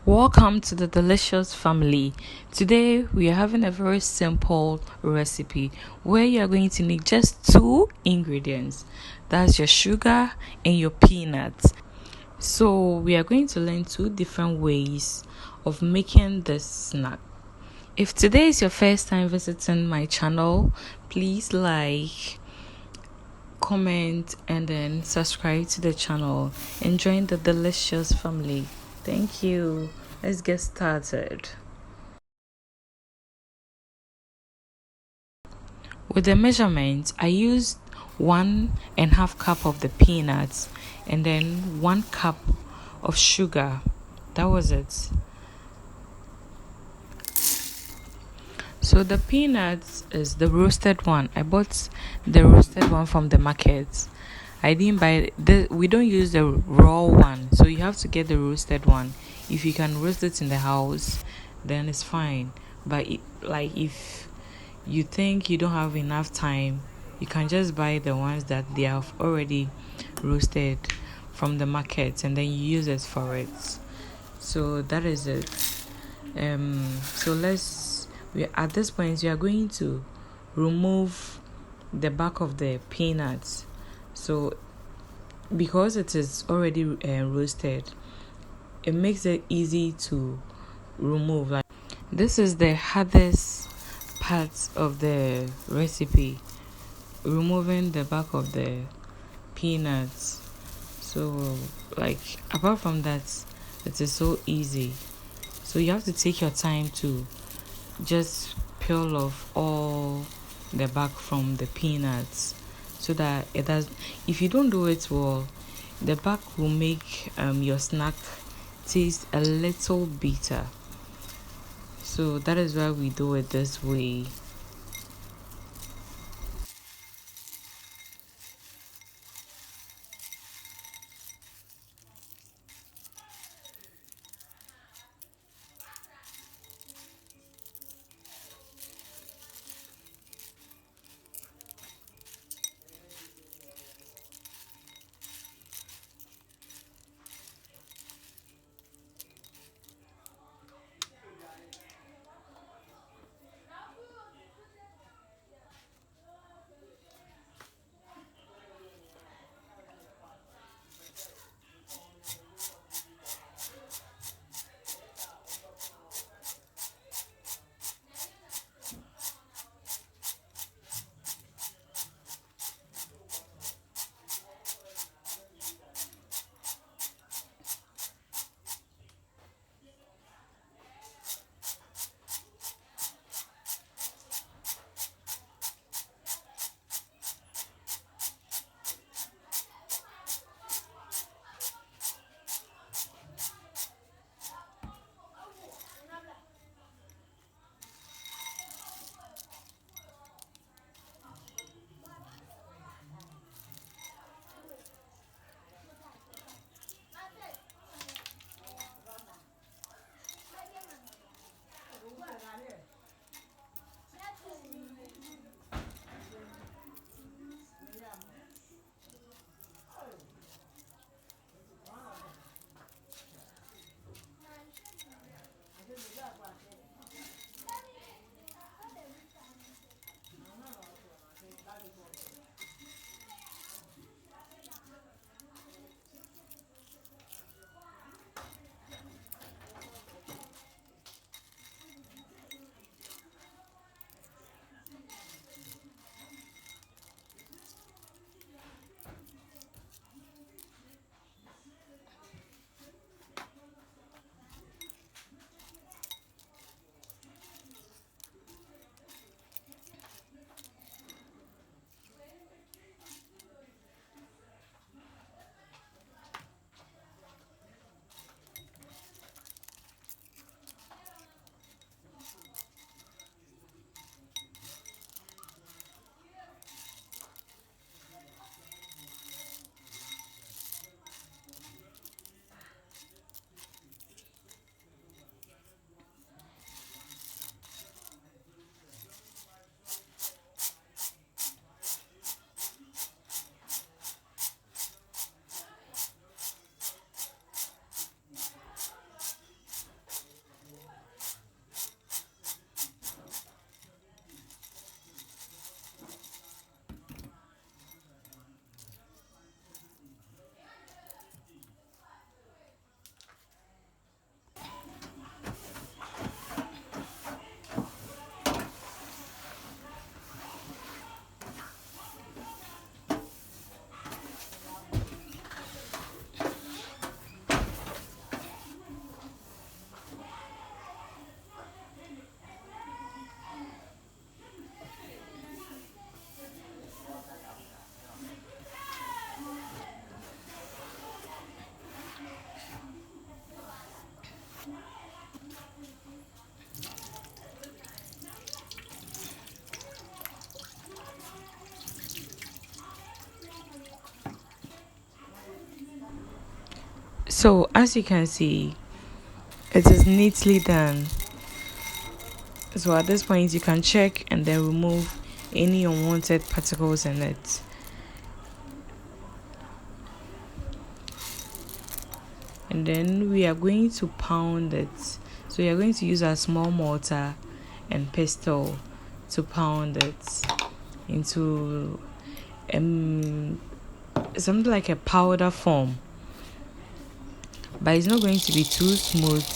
Welcome to the delicious family. Today we are having a very simple recipe where you are going to need just two ingredients. That's your sugar and your peanuts. So we are going to learn two different ways of making this snack. If today is your first time visiting my channel, please like, comment, and then subscribe to the channel and join the delicious family. Thank you. Let's get started. With the measurements, I used 1.5 cup of the peanuts and then 1 cup of sugar. That was it. So the peanuts is the roasted one. I bought the roasted one from the market. I didn't buy we don't use the raw one, so you have to get the roasted one. If you can roast it in the house, then it's fine. But if you think you don't have enough time, you can just buy the ones that they have already roasted from the market and then you use it for it. So that is it. So at this point we are going to remove the back of the peanuts. So because it is already roasted, it makes it easy to remove. Like, this is the hardest part of the recipe, removing the back of the peanuts. So apart from that, it is so easy. So you have to take your time to just peel off all the back from the peanuts, so that it does. If you don't do it well, the back will make your snack taste a little bitter. So that is why we do it this way. So as you can see, it is neatly done. So at this point you can check and then remove any unwanted particles in it. And then we are going to pound it. So we are going to use a small mortar and pestle to pound it into something like a powder form, but it's not going to be too smooth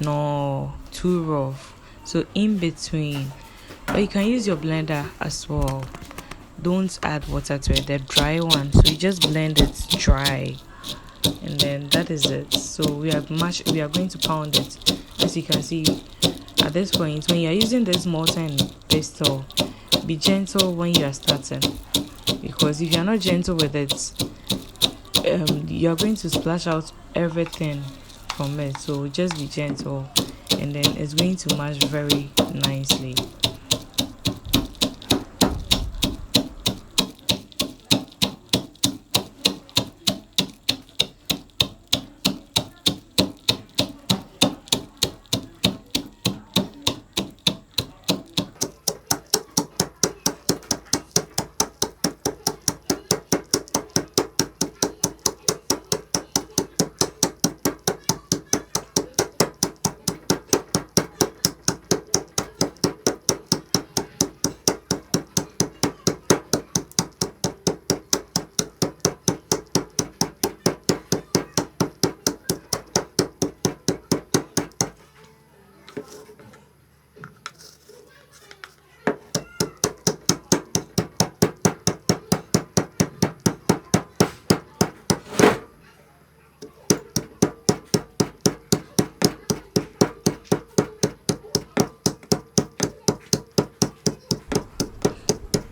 nor too rough, so in between. But you can use your blender as well. Don't add water to it, the dry one, so you just blend it dry, and then that is it. So we are going to pound it. As you can see, at this point when you are using this mortar and pestle, be gentle when you are starting, because if you are not gentle with it, you are going to splash out everything from it. So just be gentle, and then it's going to mash very nicely.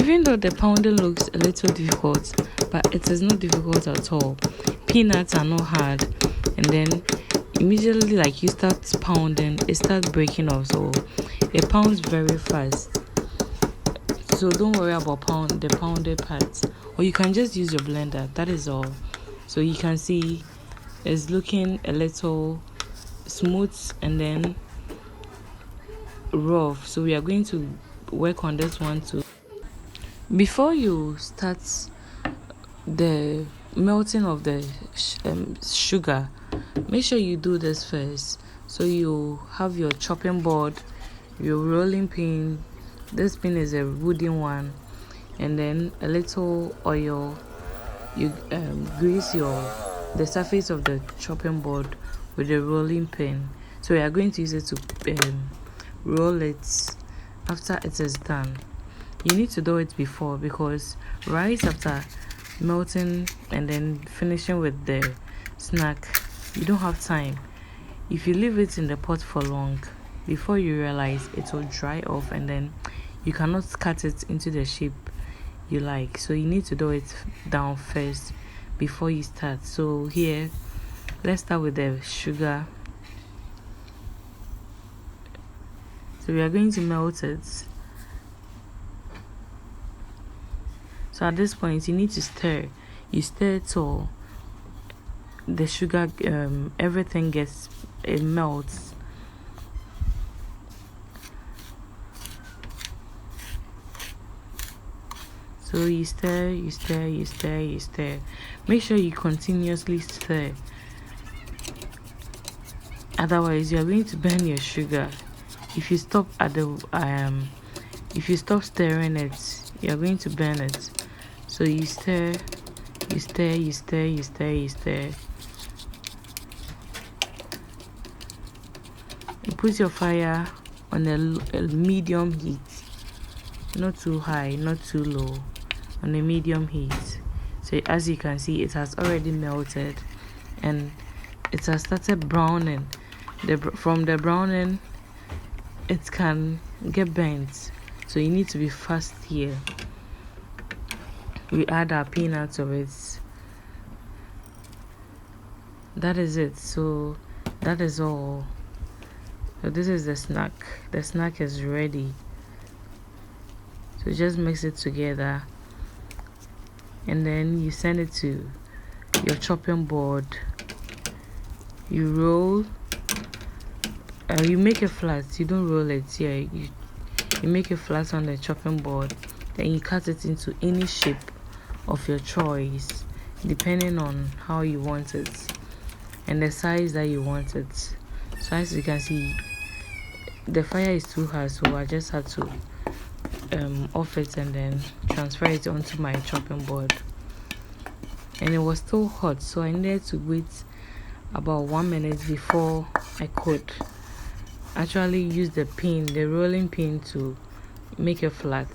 Even though the pounding looks a little difficult, but it is not difficult at all. Peanuts are not hard, and then immediately like you start pounding, it starts breaking off, so it pounds very fast. So don't worry about the pounded parts, or you can just use your blender, that is all. So you can see it's looking a little smooth and then rough, so we are going to work on this one too. Before you start the melting of the sugar, make sure you do this first. So you have your chopping board, your rolling pin. This pin is a wooden one, and then a little oil. You grease the surface of the chopping board with the rolling pin. So we are going to use it to roll it after it is done. You need to do it before, because right after melting and then finishing with the snack, you don't have time. If you leave it in the pot for long, before you realize, it will dry off and then you cannot cut it into the shape you like. So you need to do it down first before you start. So here, let's start with the sugar. So we are going to melt it. So at this point, you need to stir. You stir till the sugar, everything it melts. So you stir, you stir, you stir, you stir. Make sure you continuously stir. Otherwise, you are going to burn your sugar. If you stop if you stop stirring it, you are going to burn it. So you stir, you stir, you stir, you stir, you stir. You put your fire on a medium heat, not too high, not too low, on a medium heat. So as you can see, it has already melted and it has started browning. From the browning, it can get burnt, so you need to be fast here. We add our peanuts to it. That is it. So that is all. So this is the snack. The snack is ready. So just mix it together, and then you send it to your chopping board. You roll, you make it flat. You don't roll it. Yeah, you make it flat on the chopping board. Then you cut it into any shape of your choice, depending on how you want it and the size that you want it. So as you can see, the fire is too high, so I just had to off it and then transfer it onto my chopping board. And it was still hot, so I needed to wait about 1 minute before I could actually use the rolling pin, to make it flat.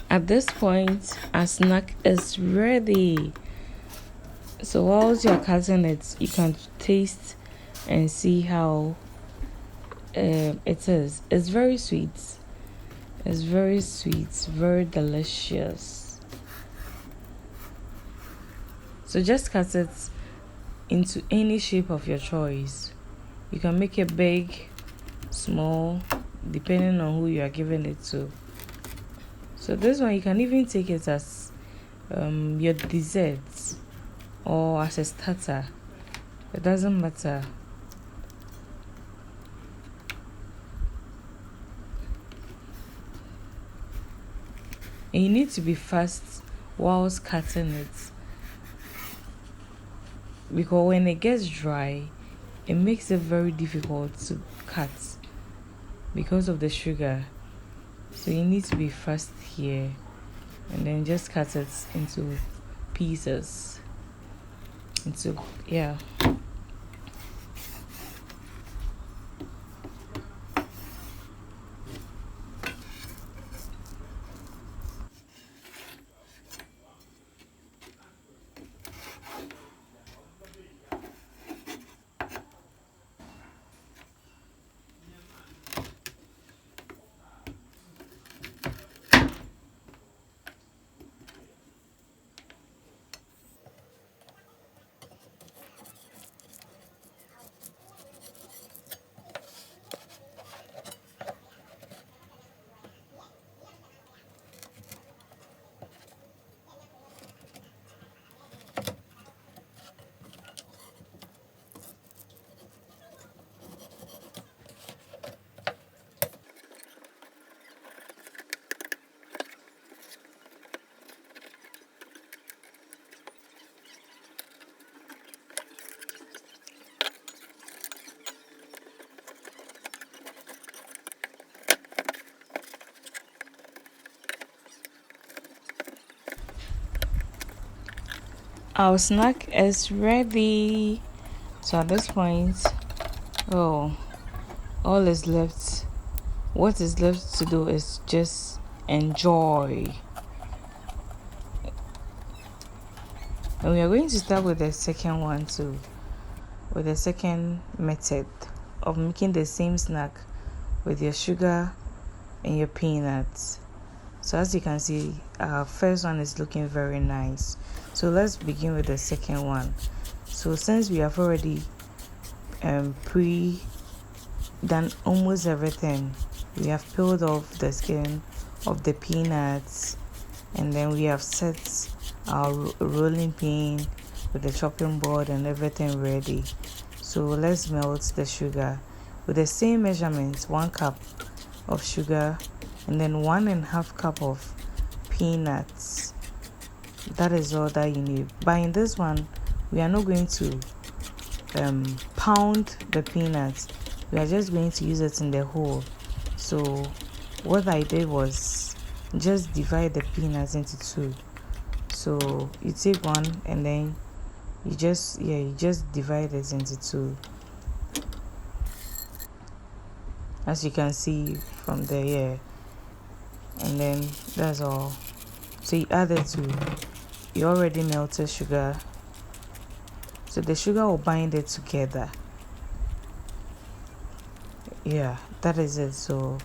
At this point, our snack is ready. So whilst you're cutting it, you can taste and see how it is. It's very sweet. It's very sweet, very delicious. So just cut it into any shape of your choice. You can make it big, small, depending on who you are giving it to. So this one, you can even take it as your dessert or as a starter. It doesn't matter. And you need to be fast whilst cutting it, because when it gets dry, it makes it very difficult to cut because of the sugar. So you need to be fast here, and then just cut it into pieces. Yeah. Our snack is ready. So at this point, oh, all is left. What is left to do is just enjoy. And we are going to start with the second one too. With the second method of making the same snack with your sugar and your peanuts. So as you can see, our first one is looking very nice. So let's begin with the second one. So since we have already pre done almost everything, we have peeled off the skin of the peanuts, and then we have set our rolling pin with the chopping board and everything ready. So let's melt the sugar with the same measurements: 1 cup of sugar and then 1.5 cup of peanuts. That is all that you need. But in this one, we are not going to pound the peanuts. We are just going to use it in the whole. So what I did was just divide the peanuts into 2. So you take one and then you just divide it into 2, as you can see from there. And then that's all. So you add it to your already melted sugar, so the sugar will bind it together. Yeah, that is it. So